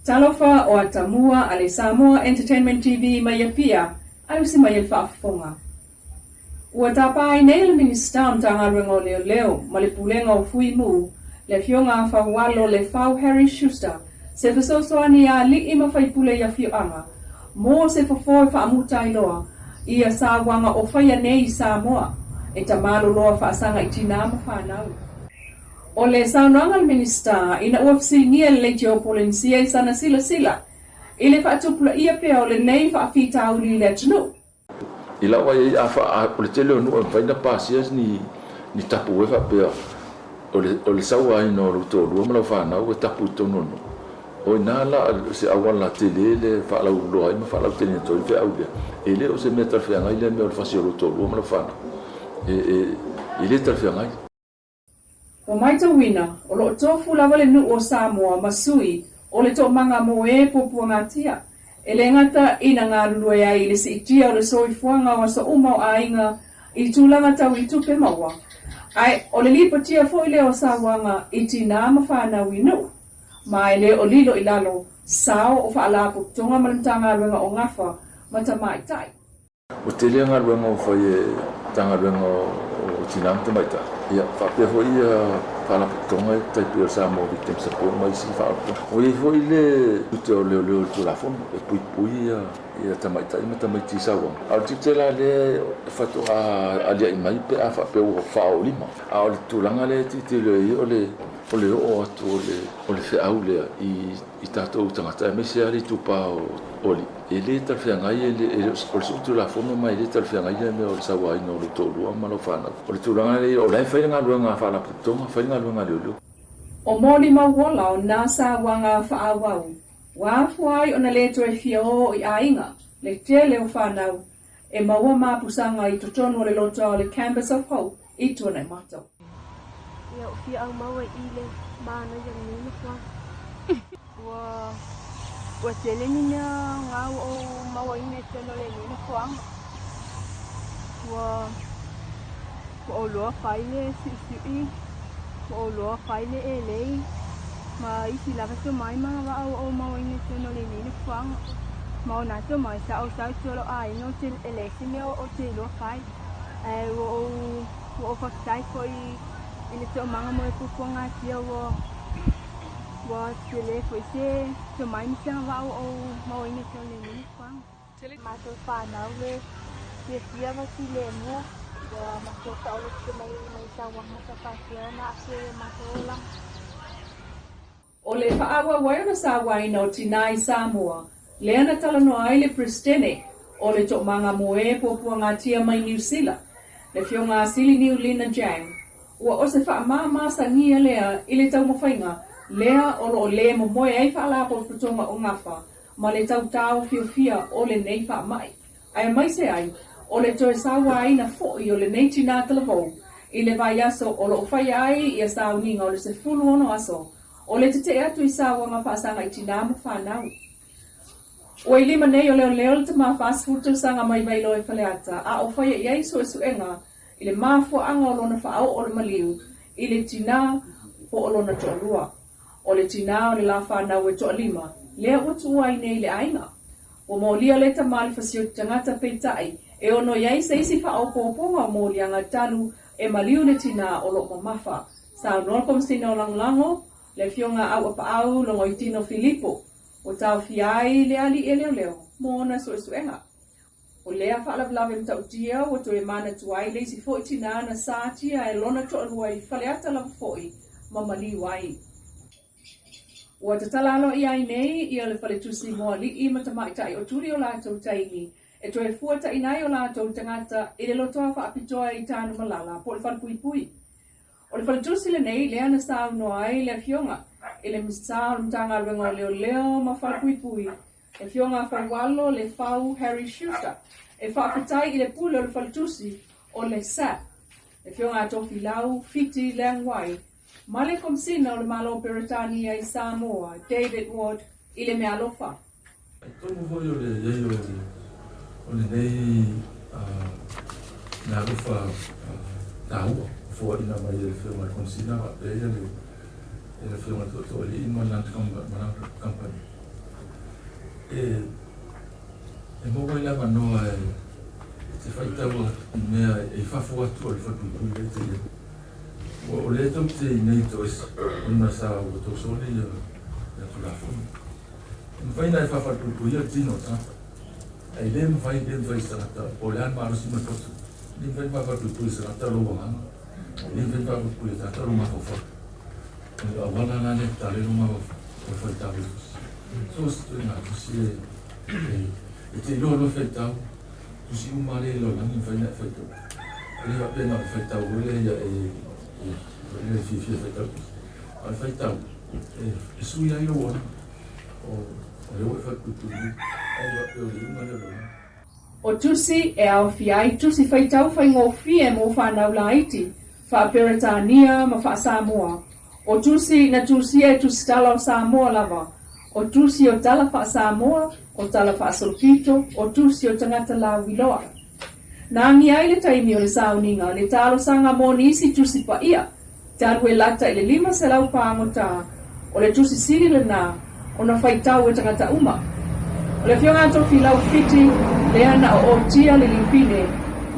Talofa o Atamua ale Samoa Entertainment TV mai pia au si mai whaafonga. Ua tapai nei le minista mtanga rengo leo malipulenga o fui mu le fionga whawalo le fau Harry Schuster se fesosoani a li ima whaipule ya fioanga mo se fafoi whaamuta iloa ia sa wanga o whaia nei Samoa e tamalo loa whaasanga itina ma whanau. O le saunoanga le minista ina uafsi ngia le geopolensia i sana sila ile whaatupula ia pia o le nei whaafita au li le tunu. Ila wai afa o le tele onu vaina pasias ni tapu e whapea o le saua ai no ruto rua mala whanau e tapu tono no. O ina la se awan la tele le whaalau loa ima whaalau tele toi whi au lea. Ele o se mea tarwhianga i le mea o le whasi o ruto rua mala whanau. Ele tarwhianga i. O mai tau wina, o lo tofu lava le nu o Samoa masui o le to manga mo e popua ngatia. E le ngata ina ngā lulua ia i le si itia o le soifuanga o sa umau a inga i tūlanga tau i tupe maua. Ai, o le lipa tia fo i le o Sawanga i tina ma whanau i nu. Ma le o lilo i lalo, sao o whaalapo tonga malamtanga ruenga o ngafa ma tamai tai. O te lea ngā ruenga o whai tanga ruenga o tina ma tamai tai. Ia, whapea fo i whaalapo tonga e taipi o Samoa Victim Support mai si whaalapo. O i fo i le ute o leo tu la fono, e pui ia tamai tai ma tamai ti Sawanga. Au tite la le whatu a lia i mai pe a whapea o whao lima. A o le tūlanga le tite leo i o le o atu o le whiau lea i tātou tangata. E me se ali tupa o li. E le tarwhiangai o le sutu la fono mai le tarwhiangai le mea o le sawa ina o le tōrua malo whanau. O le tūlanga le o lai whainga lua ngā whala putonga, whainga lua ngā leo. O mōli mauola o nā Sawanga whaawau. Wāfuai o na le toe fio i ainga, le tele o whanau, e maua māpusanga i totono le lota o le Campus of Hope i tuanai matau. Ia o fia au maua i le mana yang nina wha. Ua tele nina ngau o maua ine teno le nina whang. Ua o loa whaile si o loa whaile e lei. Ma isi laka to mai mga wa o maua ine teno le nina whang. Ma o nato mai sa o sa solo a ino te elesi me o te loa whai. O whakitai ko i te o manga mo e pupua ngā tia wa te le ko i te mai mi tanga wau o mau inga te o le nini whang. Mato whanau le tia wa si le mua wa mato tau le te mai sa wanga sa whakia na ase mato ola. O le whaawa waira sa waina o Tinai Samoa, le ana talano ai le Pristene o le to manga mo e popua ngā tia mai New Zealand, le fio ngā sili New Lina Jang. Ua o se whaamama sa ngia lea i le tau mawhainga, lea o lo le mo moe ai whaalapo o putonga o ngafa, ma le tau tau fia o le nei whaamai. Ai mai se ai, o le toe sawa ai na foi o le nei tina talavou, i le vai aso o lo whai ai i a sao ninga o le se fulu ono aso, o le te atu i sawa ngā whaasanga i tina ma whanau. Ua i lima nei o leo le te maa whaasfutu sanga mai vailo e whaleata, a o whai i aiso e suenga, i le mafua anga o lona whaau o le maliu, i le tina po o lona toa lua. O le tina o le la whanau e toa lima, lea utu ai nei le ainga. O mo lia le tamali fasio tangata peitai, e ono iai se isi whaau pōponga o mo lianga talu e maliu le tina o lo mamafa. Sa nolkom sino langlango, le fionga au apa au longo i tino Filipo, o tau fiai le ali e leo, mo na suenga. O lea whaalawlawe mta utia, o to e mana tuai leisi fo itina na sātia e lona to alua i whaleata lava foi, mamali wai. Ua te talalo i ai nei, i ole whale tusi moa li i matamaitai o turi o lātou taini, e to e fuata i nai o lātou tangata, i le lotoa whaapitoa i tānu malala, po le whale pui. O le whale tusi le nei, lea na sāu noa ai le fionga, i le misao mtanga rengo leo ma whale pui. E fionga whawalo le whau Harry Schuster. E whaapitai i le pule o le whalitusi o le SAP. E fionga atofi lau fiti lengwai. Male komsina o le malo Peritania i Samoa, David Ward, i le mea lofa. Tomo foi o le iei o le nei na lofa taua. Fo ina mai le fionga komsina, e le fionga to li in Land Company. e mo wai lava noa te whaitaua I mea e whafu atu o le whapupui e te ia. O le tau te nei to es una sa o to sole ia tu la fumi. Mwhaina e whapupui a tino ta. Ai le mwhai sarata o le an marosi matotu. Ni mwhai whapupui sarata lo wangana. Ni mwhai whapupui sarata lo makofa. A wana nane tale lo makofa. O whaitaua usi. So sto ina usi e te ilo lo whaitau. Usi umare lo langi whaina e whaitau. Ele va pena whaitau ole ia ele fifia whaitau. A whaitau e sui ai lo wana. O le oi whakuturi. Ai va peo le umare lo langi. O tusi e au fiai tusi whaitau whaingofi e mo whanau laiti. Whaperetania ma wha Samoa. O tusi na tusi e tusi tala o Samoa lava. O tusi o tala wha Samoa, o tala wha Solkito, o tusi o tangata la wiloa. Na angi ai le taimi o le sauninga, le talo sanga mo nisi tusi pa ia. Taru e lata i le 5 selau pāngota, o le tusi siri le nā, o na whaitau e tangata uma. O le fionga ato filau fiti, le ana o tia le limpine,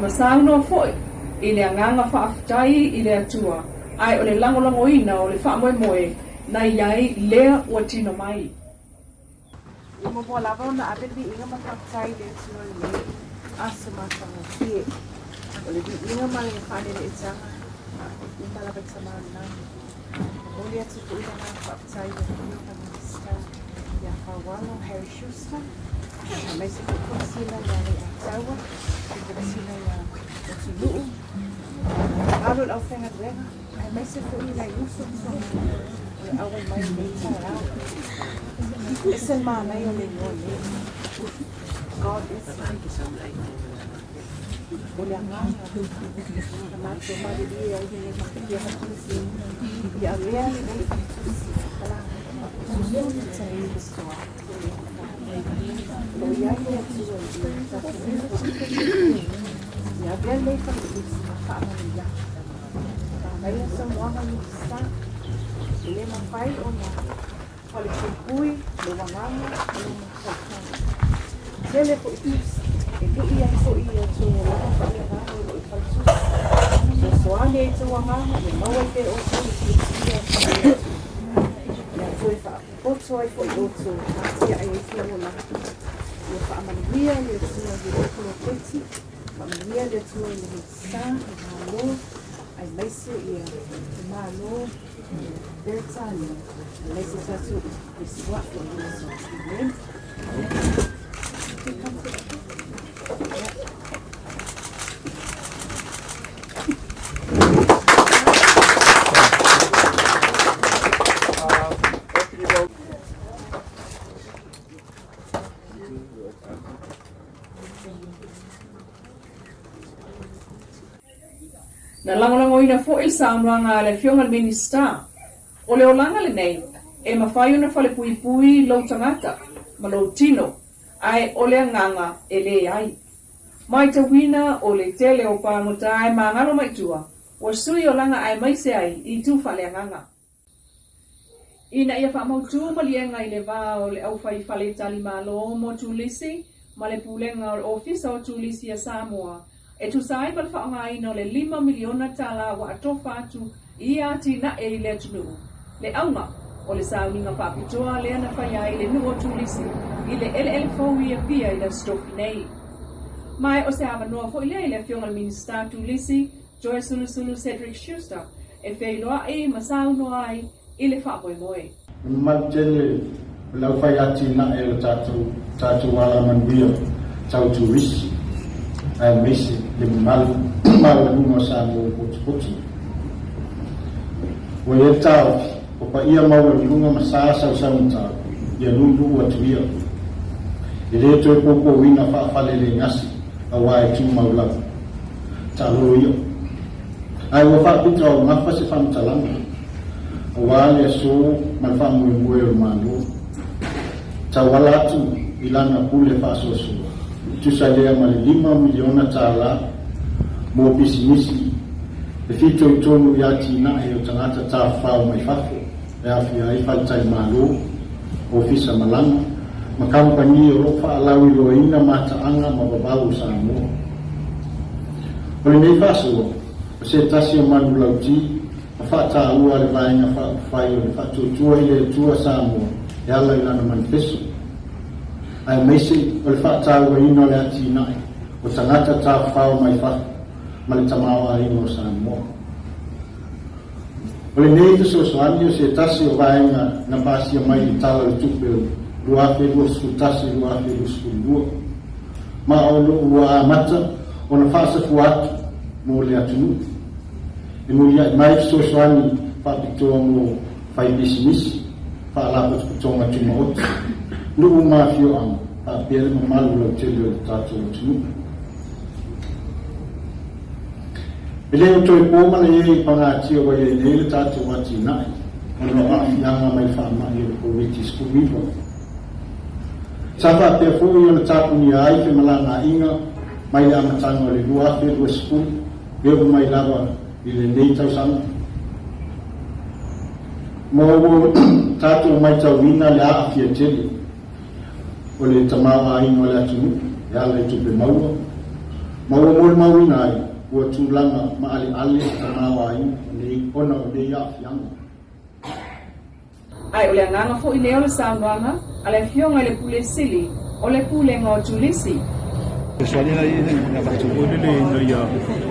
ma sauno foi, I le anganga whaafutai I le atua, ai o le langolango ina o le whaamoemoe, na iai lea ua tino mai. Mo mo lava na abe bi inga ma whaktai le tino le asa ma whangakie. O le bi inga ma le whane le itanga, I tala pe tama nani. O le atu ku ina ma whaktai le tino ka minister, ia whawalo Harry Schuster, a mai se kukusina ia le atawa, I kukusina ia o tuluu. Alo au whenga renga, a mai se ku ina Yusuf so, o le awa mai le tala. It's in my name, God is Olha que fui, levou lá, ele foi isso, ele ia foi isso, lá para levar o falso. Só ali isso o amar, não é que o que ia. Já foi para, outro foi outro, assim aí foi lá. Eu para Maria, eu tinha de outro coiti, Maria eu tinha de estar, malo, aí vai ser ia, malo. Bertani, legislature is what we use. Na langolango ina fo il samranga le fionga minister. O le olanga le nei, e mawhai una whale pui pui lau tangata, ma lau tino, ai o le anganga e le ai. Mai te wina o le tele o pāngota ai ma ngaro mai tua, o sui o langa ai mai se ai I tu whale anganga. Ina ia whamautu ma lienga I le wā o le au whai whale tali malo mo tulisi, ma le pulenga o ofisa o tulisi a Samoa, e tu sai pal whaonga ina le 5 miliona tala wa atofa atu I ati na e le tunu. Le aunga o le sauninga whapitoa le ana whaia I le nuo tulisi I le ele fōi a pia I le stofi nei. Mai o se ama noa fo I le fionga minister tulisi, Joy Sulu Cedric Schuster, e whailoa e masau noa ai I le whapoe. Matele la whaiati na e o tātou wala manuia tau tulisi. Ai mesi le malu mo sa mo putu. O e tau, o pa ia mau e lunga masasa o saunta, ia lungu atu ia. I le to e popo wina whaafale le ngasi, a wae tu maulau. Ta loro ia. Ai wa whaapita o ngawha se whamutalanga. A wae so man whaamue o manu. Ta wala atu ilana pule whaasoso. Tu sa lea ma le 5 miliona tala mo pisimisi. E fito I tonu ia tina e o tangata tā whao mai whafo. E awhia I whaitai malo, o fisa malanga, makampani o lo whaalawi lo ina mataanga mababau Samoa. O le nei whaso, o se tasi o manu lauti, a whata ua le vaenga whai o le whatutua i le tua Samoa, e ala i lana manifesto. Ai meisi o le whata ua ina le ati nai, o tangata tā whao mai wha, ma le tamawa ina o Samoa. O le nei te soani o se tasi o vaenga na pasia mai i tala le tupe luafe lua skutasi luafe lua skulua. Ma o lo ua amata o na whaasa fuatu mo le atunu. E mo ia mai soani whapitoa mo whai bisimisi, whaalapo tukutonga tuma oti. Nuu mafio ang whapere mo malu lau tele o tātou atunu. Ele o toi pōmana e pangātia wa e nele tātou wati nai. O no awhianga mai whaamai o Koweti Skumiwa. Safa pe fo yo na tapu ni ai fe malanga inga mai la matanga le lua fe lua skul be mai lava i le nei tau sang. Mo tatu mai tau wina le a fia tele. O le tamawa ai no le atu ya le tupe maua. Maua mo mawina ai o tulanga ma ale tamawa ai le ona o le ya fianga. Ai ole nganga fo ile ole sanganga, ale fionga le pule sili, ole pule ngo tulisi. Soalnya lagi na batu boleh no ya.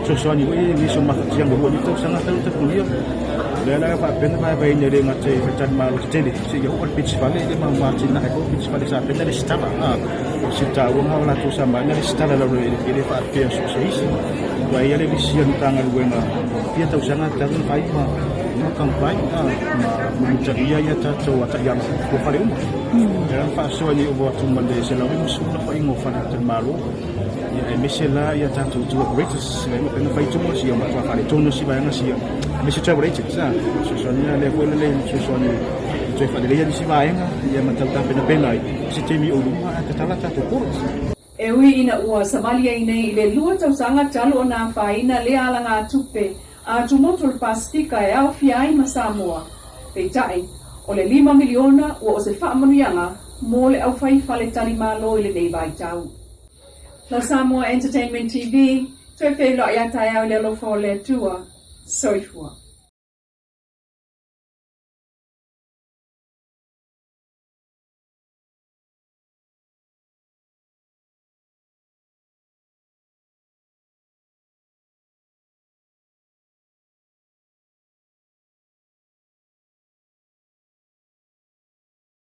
Soalnya ni semua yang boleh itu sangat tahu terkuliah. Lala pa pena pa ba ni renga te fatan mal tele. Si yo ol pitch vale de ma ma cina ko pitch vale sa pena de staba. Si tahu ngau la tu sama ni staba la ele pa pe so seis. Wa ya le vision tangan wenga. Dia tahu sangat tahu pai ma kampai mencari ya tahu apa yang ko fale umur. Dalam fase ni o tu mande selawi musuh pa ingo fale termalu. Ya mesela ya tahu tu greatest. Lema pena fai tu mo si yo ma fale tu no si ba nga si Mr. Travelation, soalnya level lain, soalnya itu pada dia di sini ya macam tak pena si temi ulu katalah tak kurus. Ewi ina ua Somalia ina ile lua tau sanga talo na faina le ala nga tupe a tumotul pastika e au fiai masamoa. Peitai, o le 5 miliona ua o se wha manuianga mo le au fai fale tali malo ile nei vai tau. La Samoa Entertainment TV, toi whelo ia tai au le lofo le tua. Soifua.